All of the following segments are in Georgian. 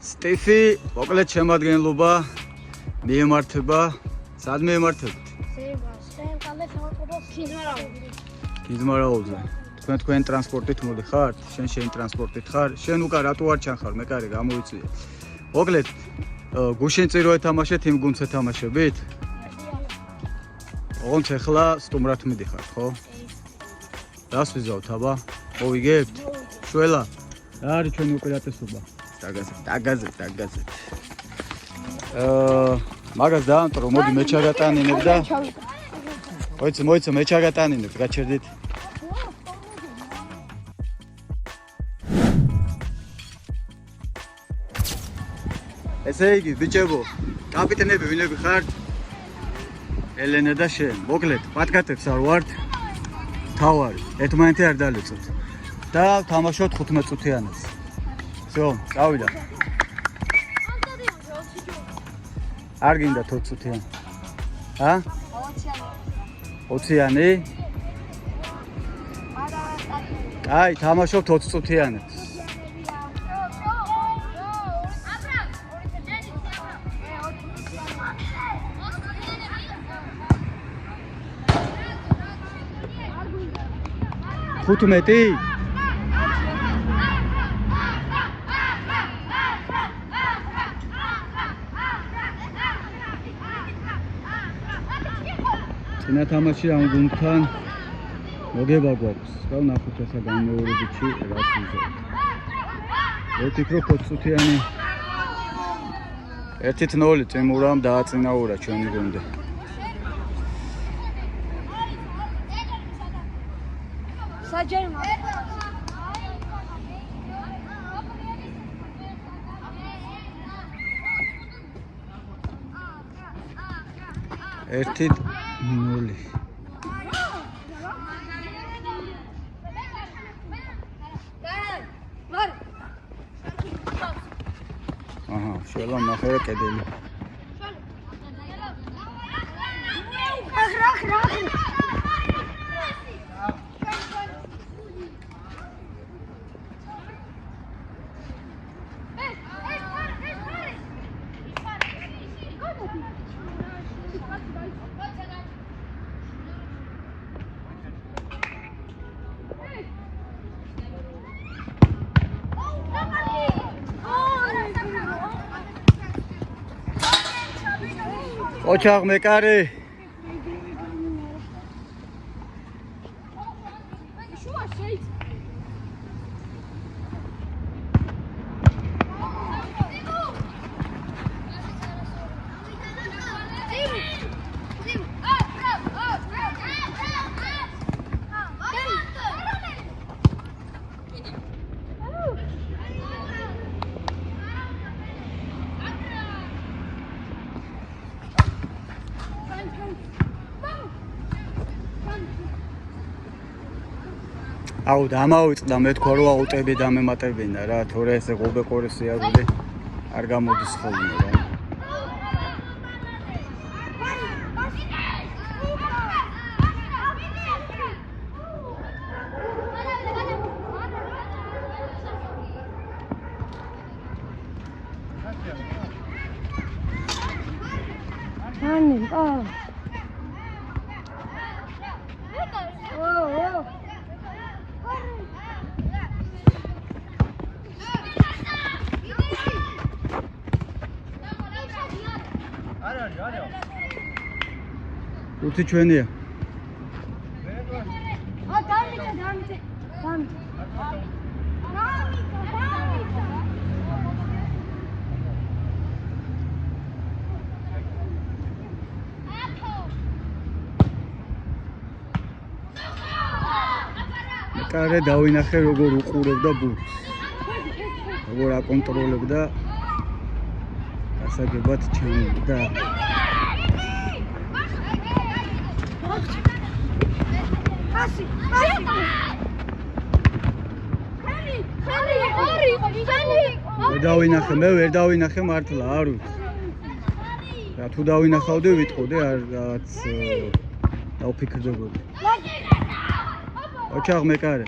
სტიფი, მოკლედ შემადგენლობა მიემართება, სად მიემართებით? ქიზმარაულზე. თქვენ ტრანსპორტით მოდიხართ? შენ ტრანსპორტით ხარ? შენ უკან რატო არ ჩანხარ? მეკარე გამოიწვია. მოკლედ გუშინ წირო ეთამაშეთ, იმ გუნდს ეთამაშებით? ოღონდ ეხლა სტუმრად მიდიხართ, ხო? რას ვიზავთ, აბა? მოვიგებთ? შველა. რა არის ჩვენი უპირატესობა? დაგაზეთ. მაგას დაამტრო, მოდი მე ჩაგატანინებ და მოიცა მე ჩაგატანინებ, გაჩერდით. ესე იგი, ბიჭებო, კაპიტანები ვინები ხართ? ელენა და შენ. მოკლედ, პატკატებს არ ვართ. თავარი, ერთმანეთი არ დალეწოთ. და თამაშობთ 15 წუთიანას. всё, წავიდა. არ გინდა 20 წუთიანი. ა? 20-იანი? აი, თამაშობთ 20 წუთიანას. ხუთმეტი? წინა თამაში ამ გუნდთან მოგება გვაქვს და ნახოთ ახლა განმეორებითი რას ვიზავთ. ვფიქრობ 20 წუთიანი 1-0 წემურამ დააწინაურა ჩვენი გუნდი. საჯერმა ერთი 0. აჰა, შველა ნახე კედელი. ოჩაღ მეკარე აუ დამავიწყდა მე თქვა რომ აუტები დამემატებინა რა თორე ესე ყობე-ყორესი აგული არ გამოდის ხოლმე რა Uti ჩვენია. მეკარე დავინახე როგორ უყურებდა ბურთს. როგორ აკონტროლებდა გასაგებად ჩენდა. ვერ დავინახე მართლა არ ვიცი. რა თუ დავინახავდი ვიტყოდი რაღაც დავფიქრდებოდი. ოჩაღ მეკარე.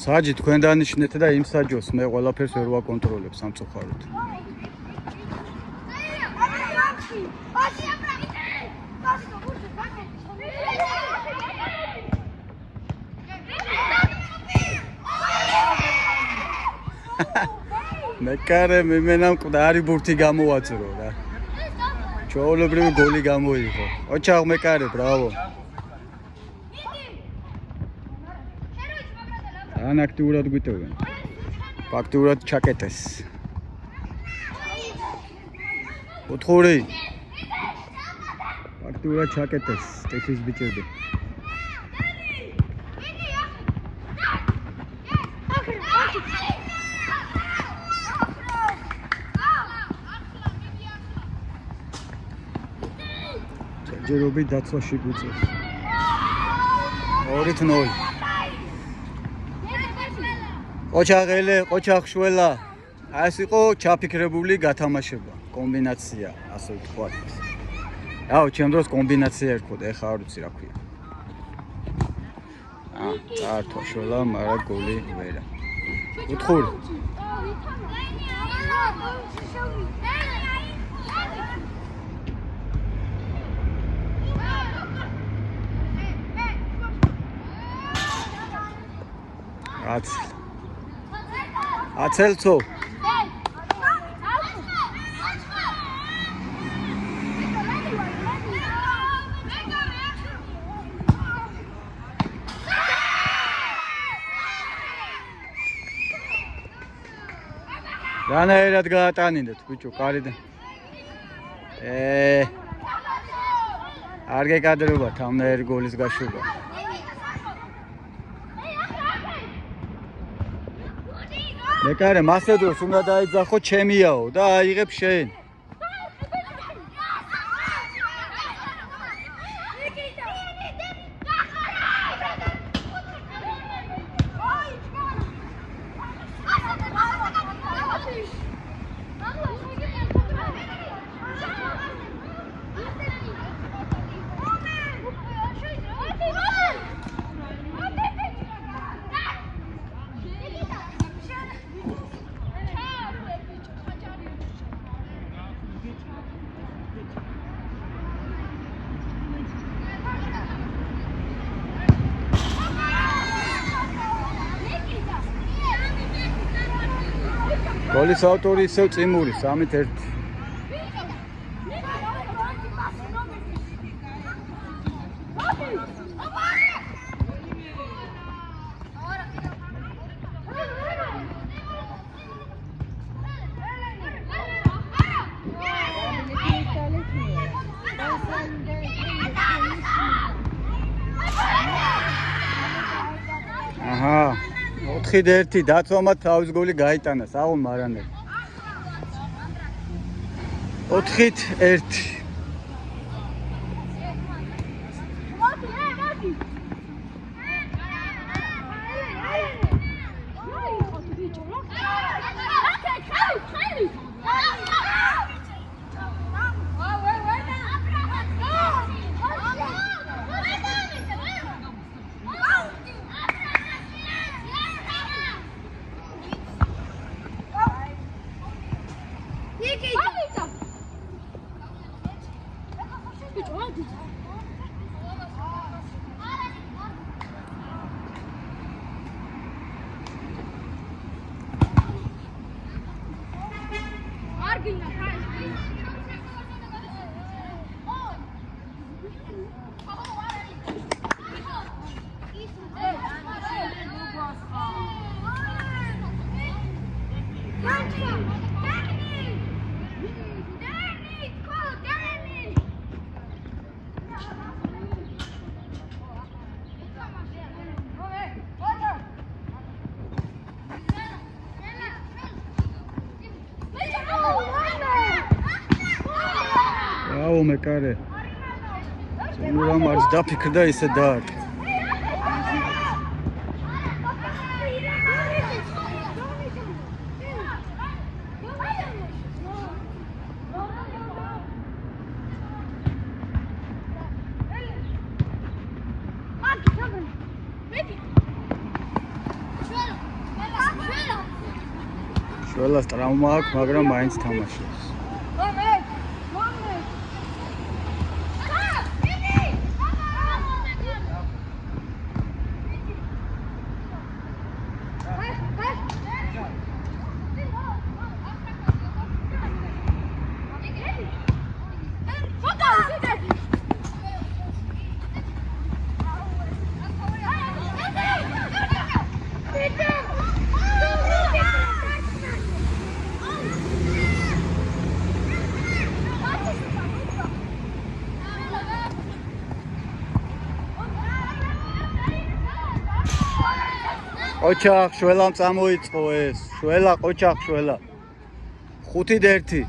საჯი თქვენ დანიშნეთ და იმ საჯოს მე ყველაფერს ვერ ვაკონტროლებ სამწუხაროდ. მეკარე მემენა მკვდარი ბურთი გამოვაწრო რა. ჩვეულებრივი გოლი გამოიღო. ოჩაღ მეკარე, ბრავო. ან აქტიურად გვიტევენ. ფაქტურად ჩაკეტეს. ოთხორი. ფაქტურად ჩაკეტეს, ტექის ბიჭები. ჯერობით დაცვაში გვიწევს. 2-0. ოჩაღელე, ოჩახშველა. ეს იყო ჩაფიქრებული გათამაშება, კომბინაცია, ასე ვთქვათ. აუ, ჩემ დროს კომბინაცია ერქვა, ეხლა არ ვიცი რა ქვია. წართვა შველა, მაგრამ გოლი ვერა. 4. აცელცო რანაირად გაატანინდეთ ბიჭო კარიდან არ გეკადრებათ ამნაირი გოლის გაშვება მეკარე მასე დროს უნდა დაიძახო ჩემიაო და აიღებ შენ გოლის ავტორი ისევ წიმური 3-1 აჰა 4-1 დაცვამად თავის გოლი გაიტანა საღონ მარანელი 4-1 Აკეთე აუ მეკარე. ზემურამ არც დაფიქრდა ისე დაარტყა. შველას ტრაუმა აქვს, მაგრამ მაინც თამაშობს. ოჩახ შველამ წამოიწყო ეს. შველა ოჩახ შველა. 5-1.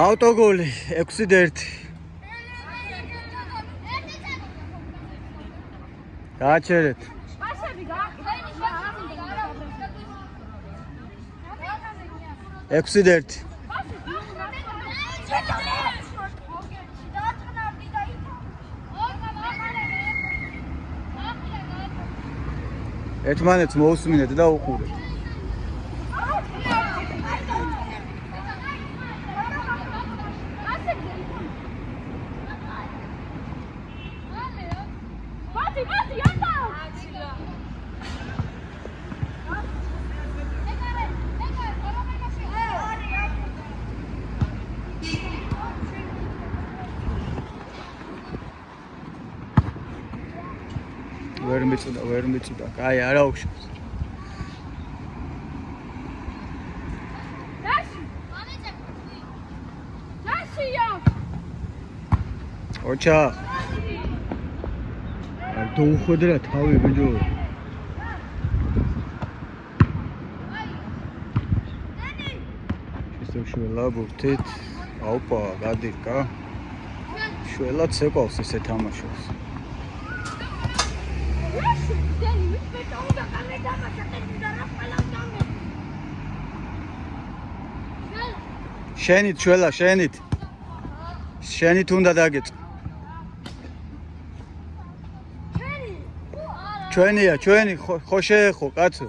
ავტოგოლი 6-1. გააჩერეთ. 6-1. ერთმანეთს მოусმინეთ და უყურეთ. ვერ მიწუდა, კაი არა უხშავს. ოჩა არ დაუხვედრა თავი ბიჭო. ისევ შველა ბურთით. აუპა, გადირკა. შველა ცეკვავს ესე თამაშობს. შენით შველა, შენით. შენით უნდა დაგეწყო. ჩვენია, ჩვენი ხო შეეხო, კაცო.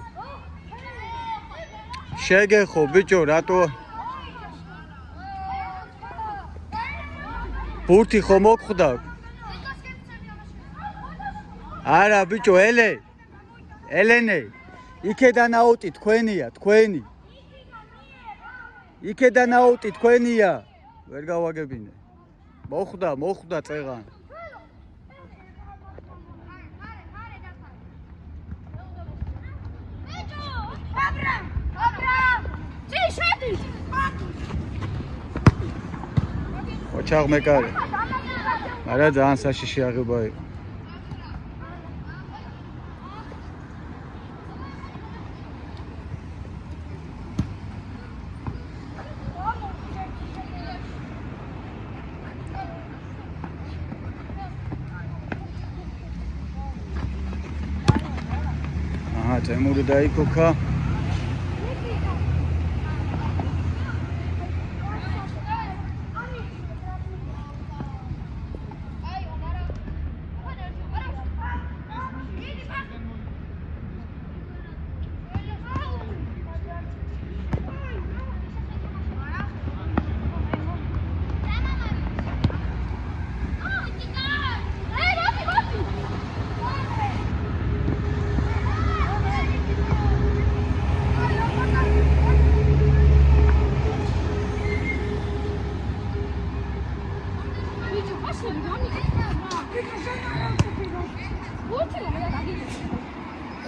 შეგეხო, ბიჭო, რატო? ბურთი ხო მოგხვდა? არა, ბიჭო, ელენე. იქედან აუტი თქვენია, თქვენი. იქედან აუტი თქვენია. ვერ გავაგებინე. მოხვდა წეღან. ოჩაღ მეკარე. არა ძალიან საშიში აღება იყო. ზემური დაიქოქა.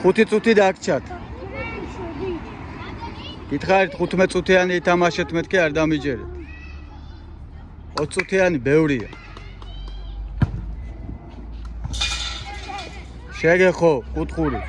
ხუთი წუთი დაგჭათ. გითხარით 15 წუთიანი ითამაშეთ, მეთქი არ დამიჯერეთ. 20 წუთიანი ბევრია. შეგეხო, კუთხური.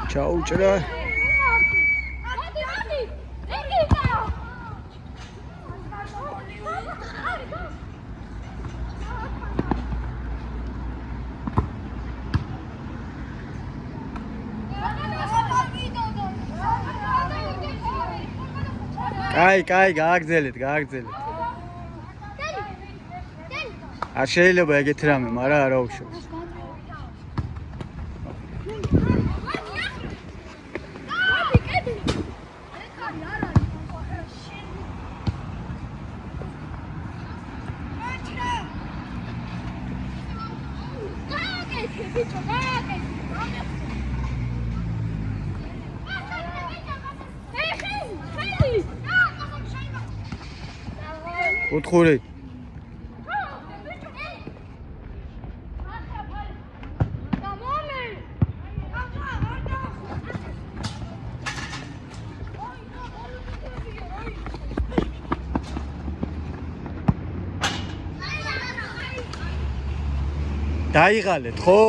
ჩაუჭრა. კაი, გააგრძელეთ. არ შეიძლება ეგეთი რამე, მაგრამ არა უშავს. კუთხური. დაიღალეთ, ხო?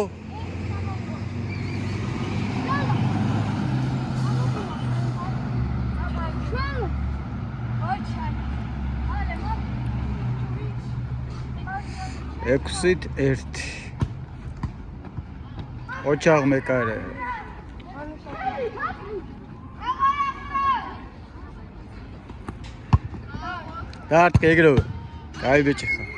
ექვსით ერთი. ოჩაღ მეკარე. დაარტყე ეგრევე. კაი ბიჭი ხარ.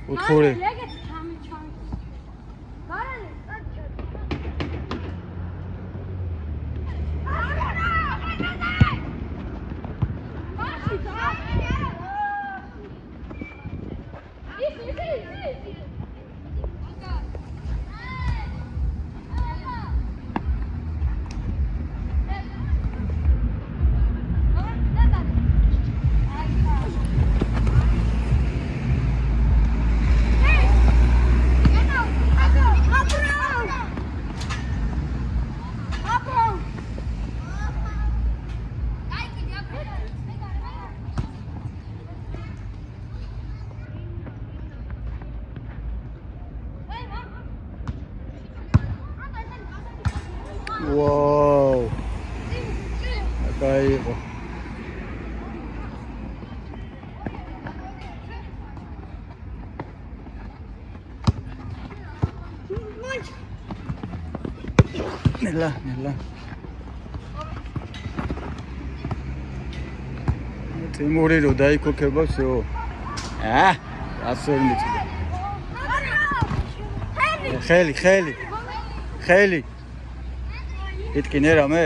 კუთხური. Wow. Кайф. Нела. Тимури რო დაიქოქება всё. ასეულით. ხელი. იტკინე რამე?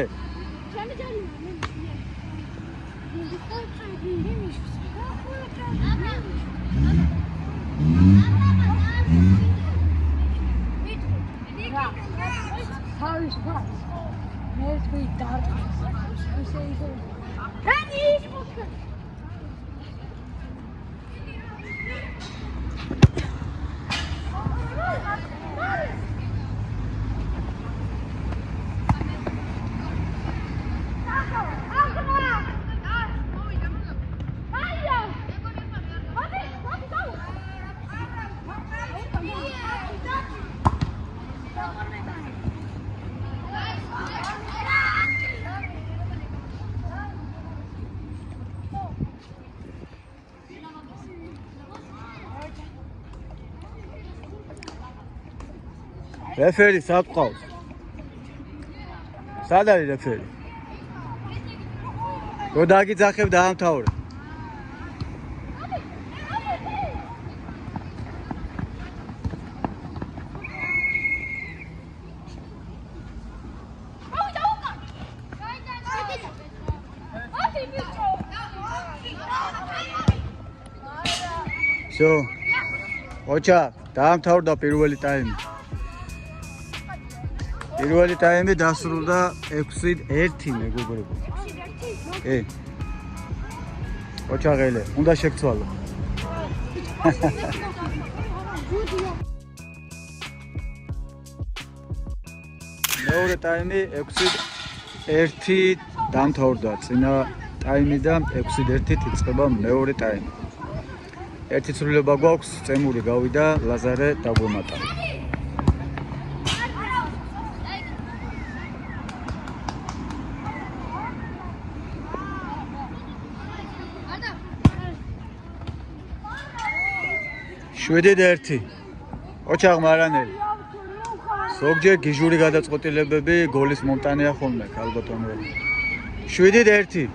რეფერი საფყავს. სად არის რეფერი? რო დაგიძახებ დაამთავრე. Всё. ოჩა, დაამთავრდა პირველი ტაიმი. პირველი ტაიმი დასრულდა 6-1 მეგობრებო. ოჩაღელე, უნდა შეგცვალო. მეორე ტაიმი 6-1 დამთავრდა. წინა ტაიმიდან 6-1 იწყება მეორე ტაიმი. ერთი ცვლილება გვაქვს, წემური გავიდა, ლაზარე დაგვემატა. შვიდით ერთი. ოჩაღ მარანელი. ზოგჯერ გიჟური გადაწყვეტილებები გოლის მომტანია ხოლმე, ქალბატონო. 7-1.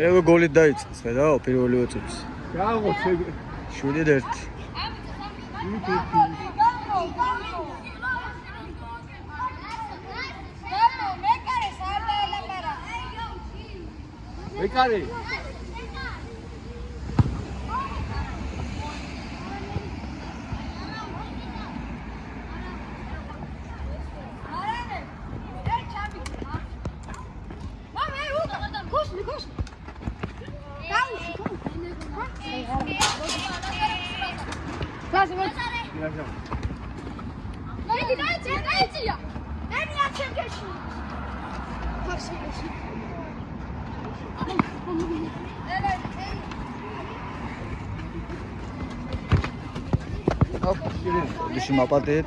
Evo goli დაიწყეს, ხედავ, პირველივე წუთში. Bravo, 7-1. Mekare. Düşün papatayet.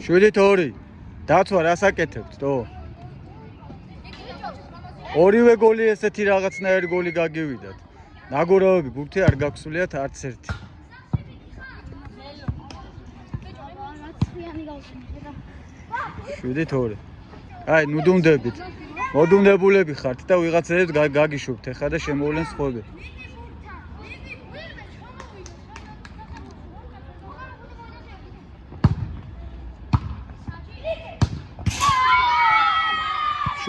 შვიდით ორი. დაცვა რას აკეთებთ, თო? ორივე გოლი ესეთი რაღაცნაირი გოლი გაგივიდათ. ნაგორავები ბურთი არ გაგვსულიათ არც ერთი. შვიდით ორი. აი, ნუდუნდებით. მოდუნდებულები ხართ და ვიღაცებს გაგიშვებთ ეხლა და შემოვლენ სხვები.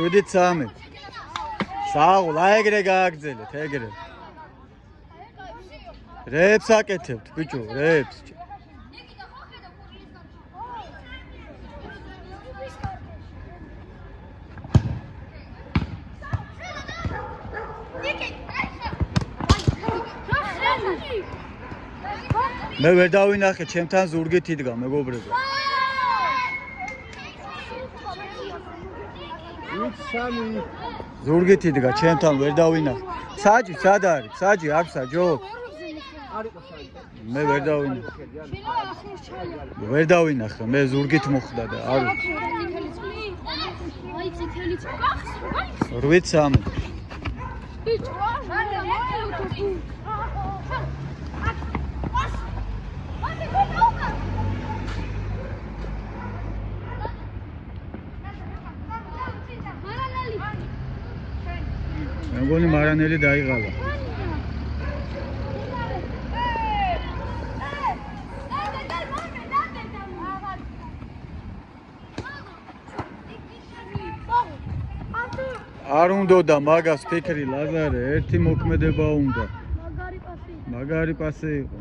შვიდით სამი. სააღულ, ეგრე გააგრძელეთ, ეგრე. რეებს აკეთებთ, ბიჭო, რეებს. მე ვერ დავინახე, ჩემთან ზურგით იდგა, მეგობრებო. ზურგით იდგა, ჩემთან ვერ დავინახე. საჯი, სად არის? საჯი, არ საჯო. მე ვერ დავინახე, მე ზურგით მოხდა და არ 8-3 მე მგონი მარანელი დაიღალა არ უნდა მაგას ფიქრი ლაზარე ერთი მოქმედება უნდა მაგარი პასი იყო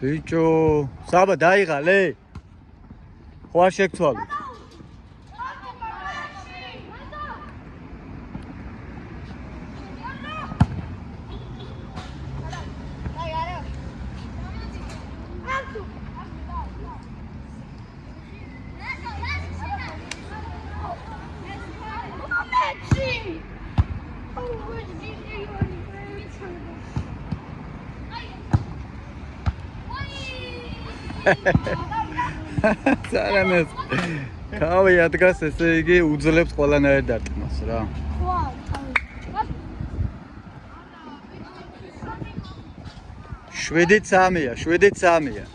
ბიჭო, საბა დაიღალე. ხო არ შეგცვალოთ. Სარანეს კავი ადგას ესე იგი უძლებს ყველანაირ დარტყმას რა. შვედეთ 3-ია.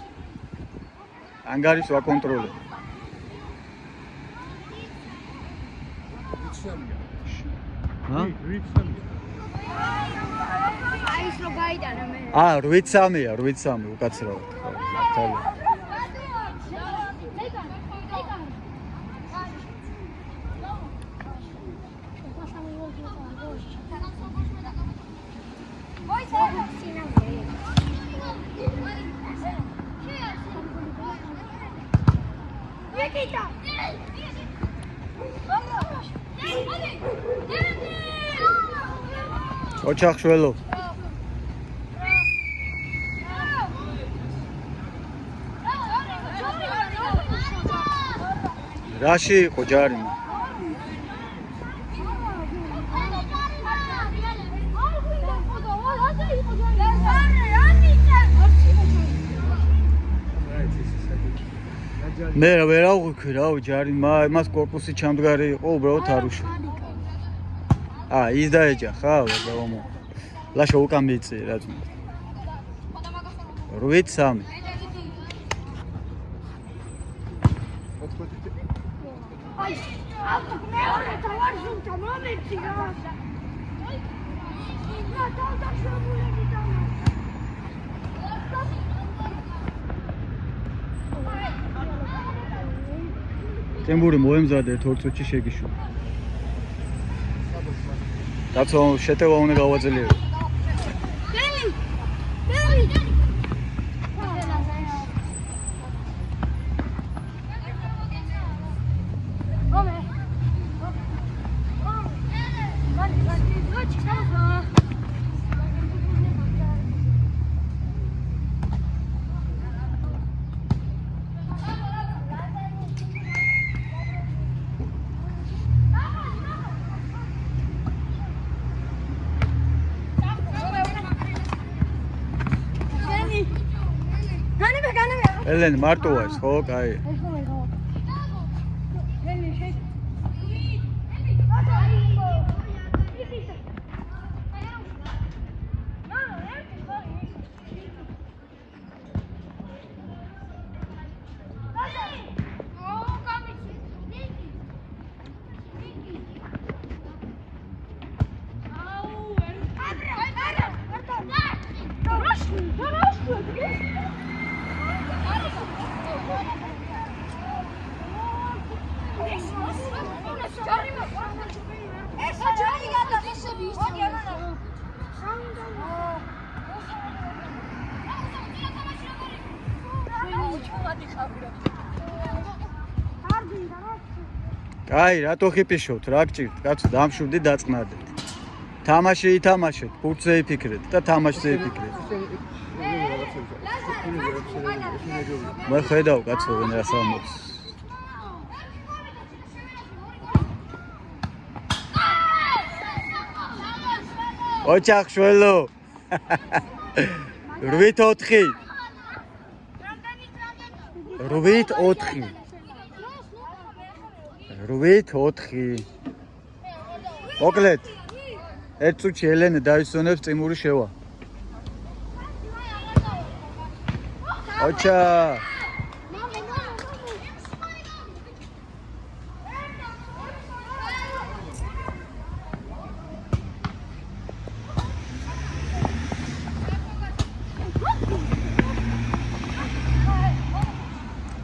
ანგარის ვაკონტროლებ. ჰა? 8-3-ია, უკაცრავად. მართალია. ოჩახშველო რაში იყო ჯარი მე ვერ ავღვიქი რა ჯარი მას კორპუსი ჩამდგარი იყო უბრალოდ არ უშვა ის დაეჯახა გამო ლაშა უკან მიწი რა თქმა 8-3 ტემბური მოემზადეთ 2 წუთში შეგიშვა დაცო შეტევა უნდა გავაძლიერო ელენ მარტოა ეს ხო კაი აი, რატო ხიპიშობთ, რა გჭირთ, კაცო, დამშვიდით, დაწყნარდეთ. თამაში ითამაშეთ, ფურცზე იფიქრეთ და თამაშზე იფიქრეთ. მე ხედავ, კაცო, ვინ რას ამბობს. ოჩახ შველო. 8-4. 8-4. 8-4. მოკლედ. ერთ წუთში ელენე დაისვენებს წიმური შევა. ოჩა.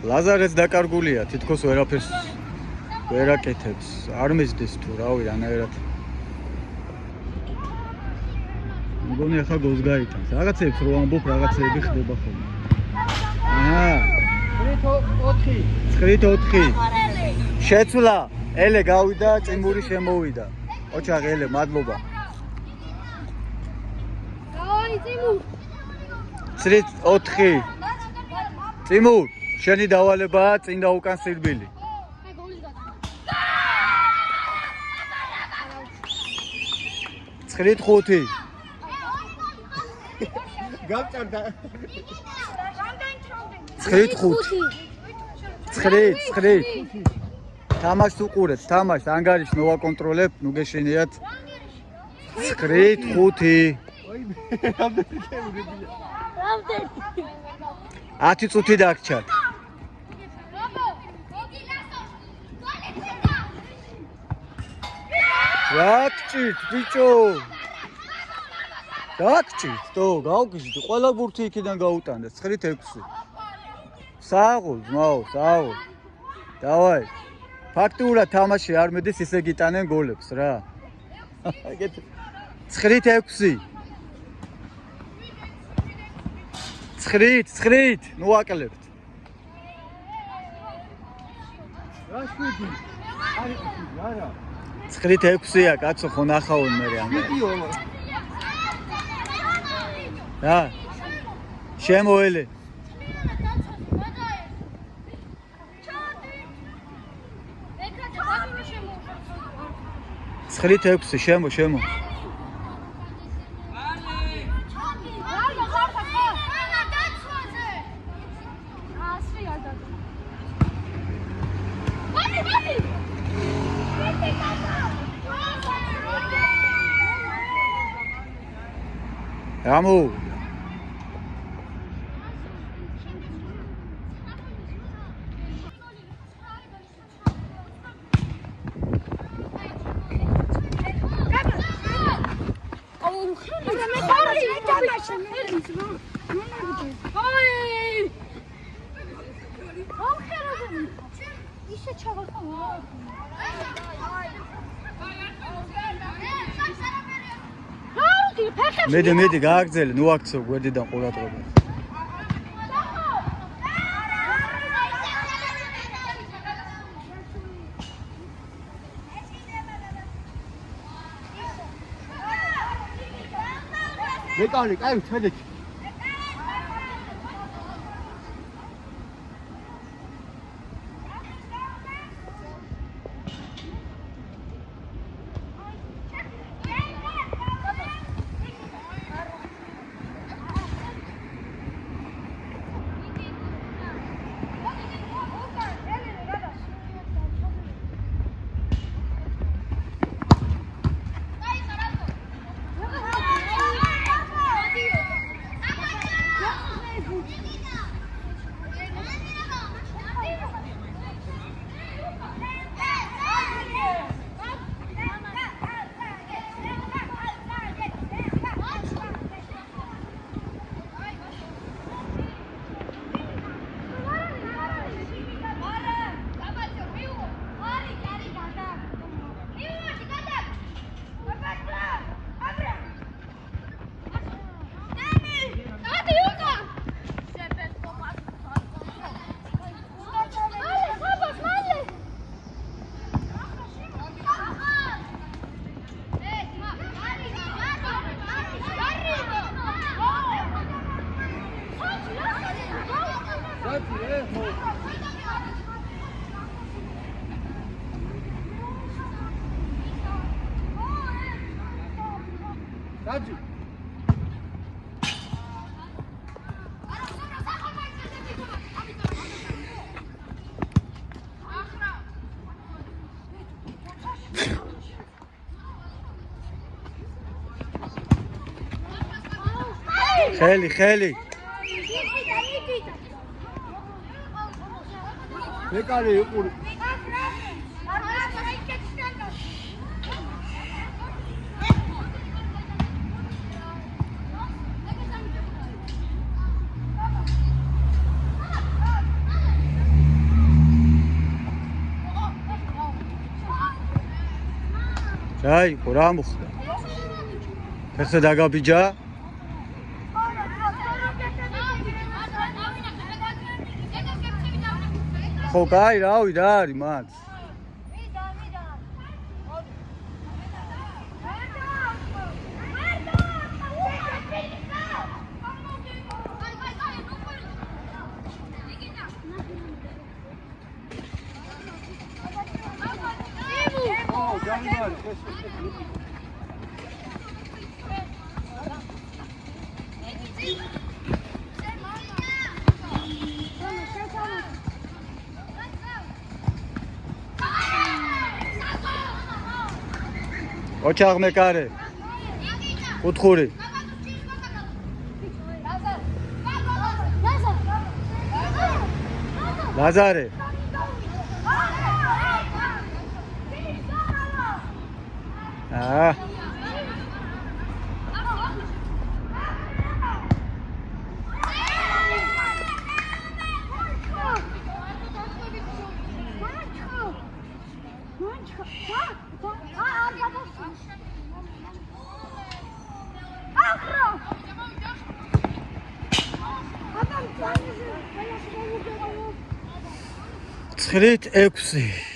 ლაზარეს დაკარგულია, თითქოს ვერაფერს ვერ აკეთებს. არ მისდის თუ რავი, რანაირად. მგონი ახლა გოლს გაიტანს. რაღაცეებს რო ამბობ, რაღაცეები ხდება ხოლმე. აჰა. 9-4. შეცვლა. ელე გავიდა, წიმური შემოვიდა. ოჩაღ ელე, მადლობა. აი, წიმურ. 9-4. წიმურ, შენი დავალებაა წინ და უკან სირბილი. აი, გოლის გატანა. 9-5. გავჭარდა. 9-5. 9. თამაშს უყურეთ, თამაშს ანგარიშს მოვაკონტროლებ, ნუ გეშინიათ. 9-5. რამდენი? 10 წუთი დაგჭართ. რა გჭირთ, ბიჭო? რა გჭირთ? თო, გავგიჟდი, ყველა ბურთი იქიდან გაუტანდეს, 9-6. სააღულ, ძმაო, სააღულ. დავაი. ფაქტიურად თამაში არ მედის, ისე გიტანენ გოლებს რა. ეგეთ 9-6. 9, ნუ აკლებთ. რა შვიდი? არის არა. 9-6-ია, კაცო, ხო ნახავენ მე ამბე. რა? შემოელე. 9-6, შემო. რამო მედი გააგზელე, ნუ აქცევ გვერდიდან ყურადღებას. მეკავლე, კაი, თვედექი. დაჯი. ხელი. მეკარე იყური. ჩაი, რა მოხდა? ფეხზე დაგაბიჯა? ხო, კაი, რავი, რა არის მან? ოჩაღ მეკარე. უთხური. ლაზარე. ცხრით 6.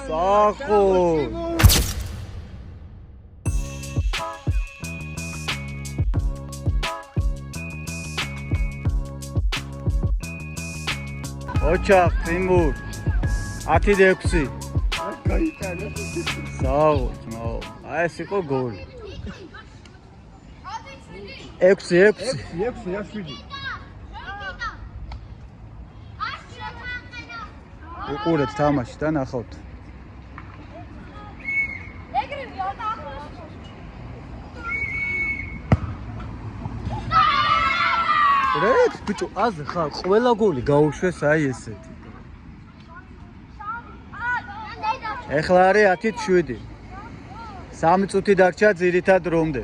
სახო. ოჩახ, ტიმურ. 10-6. გაიტანე. საო, ძმაო. აი ეს იყო გოლი. 6. 6. უყურეთ თამაში და ნახავთ. რეთ ბიჭო, აზე ხარ, ყველა გოლი გაუშვეს აი ესეთი. ეხლა არის 10-7. 3 წუთი დარჩა ძირითად რომდე.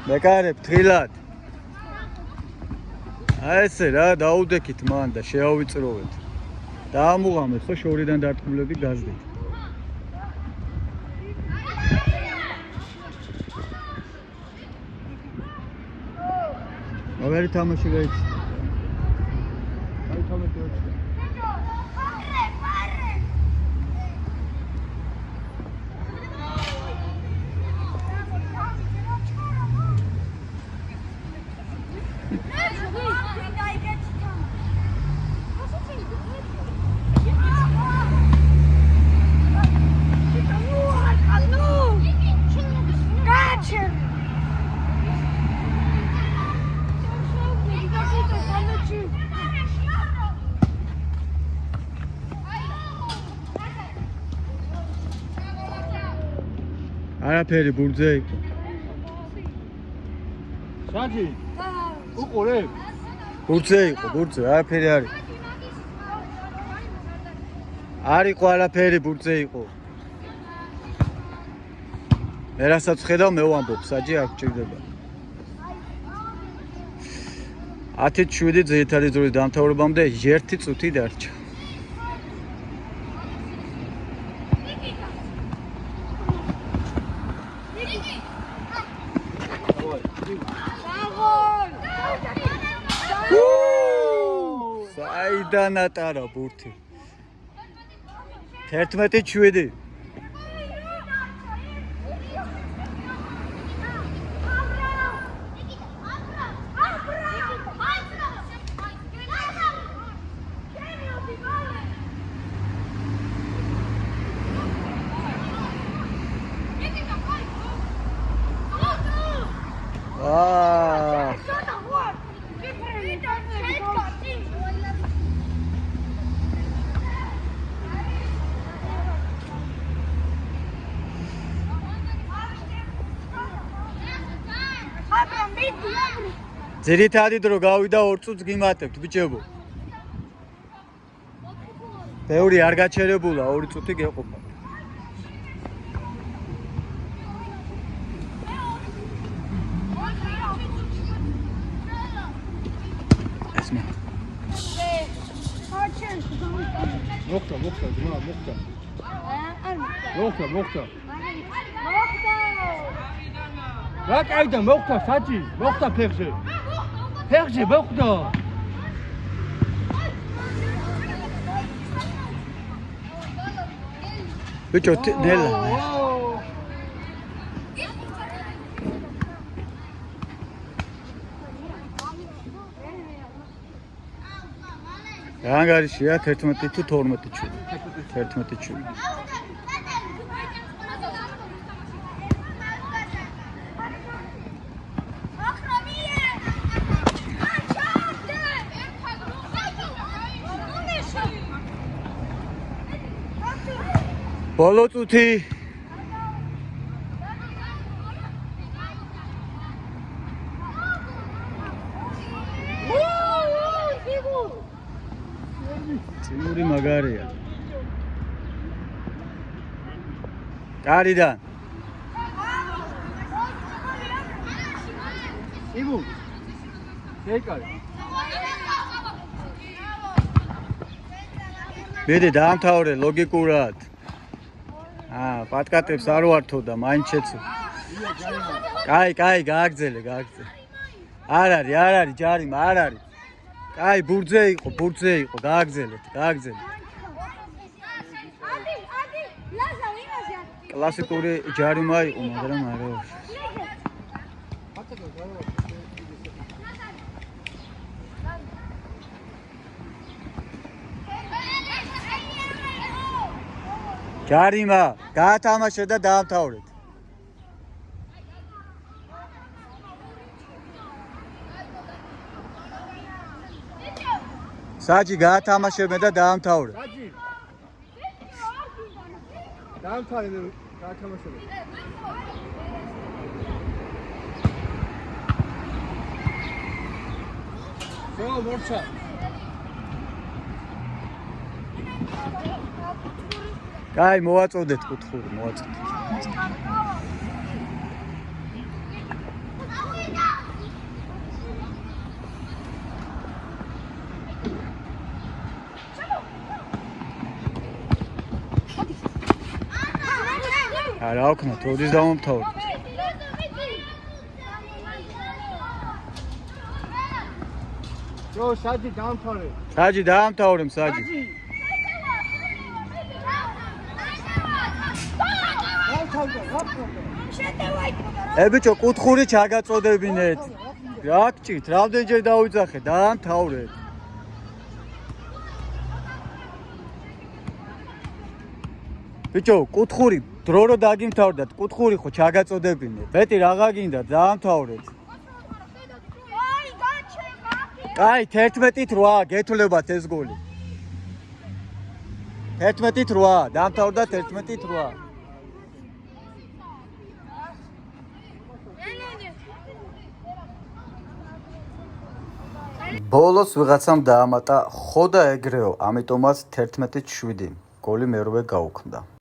მეკარებ თრილად. აი ესე რა, დაუდექით მან და შეავიწროვეთ. დაამუღამეთ ხო შორიდან დარტყმლები გაზდით. მაგარი თამაში გაიქცა. აი თამაში გაიქცა. არაფერი ბურთზე იყო. საჯი უყურე ბურთზე იყო, ბურთზე, არაფერი არ იყო. არ იყო არაფერი, ბურთზე იყო. მე რასაც ხედავ, მე ვამბობ, საჯი არ გჭირდება. 10-7 ძირითადი დროის დამთავრებამდე 1 წუთი დარჩა. საიდან ატარა ბურთი? 11-7. ძირითადი დრო გავიდა 2 წუთს გიმატებთ ბიჭებო. ბევრი არ გაჩერებულა 2 წუთი გეყოფა. ესმა. მოხდა ძმა მოხდა რა კაიდა მოხდა საჯი მოხდა ფეხზე მოხდა ბიჭო ნელა რანგარიშია 11 თუ 12 ჩული 11 ჩული ბოლო წუთი წინური მაგარია კარიდან იბუ შეიკარე ბედი დაამთავრე ლოგიკურად პატკატებს არ ვართო და მაინც შეცო კაი გააგზელე არ არის ჯარიმა არ არის კაი ბურთზე იყო გააგზელეთ კლასიკური ჯარიმა იყო მაგრამ არა ჯარიმა გაათამაშე და დაამთავრეთ საჯი გაათამაშე და დაამთავრე საჯი დაამთავრე გაათამაშე მორჩა კაი მოვაწოდეთ კუთხური მოვაწოდეთ არა ოქნა თოდის დავამთავრეთ საჯი დაამთავრე საჯი ბიჭო კუთხური ჩაგაწოდებინეთ რა გჭირთ რამდენჯერ დავიძახე დაამთავრეთ ბიჭო კუთხური დრო რო დაგიმთავრდათ კუთხური ხო ჩაგაწოდებინეთ მეტი რაღა გინდა დაამთავრეთ კაი 11-8 გეთვლებათ ეს გოლი 11-8 დაამთავრდა 11-8 ბოლოს ვიღაცამ დაამატა ხო და ეგრეო, ამიტომაც 11-7 გოლი მერვე გაუქმდა.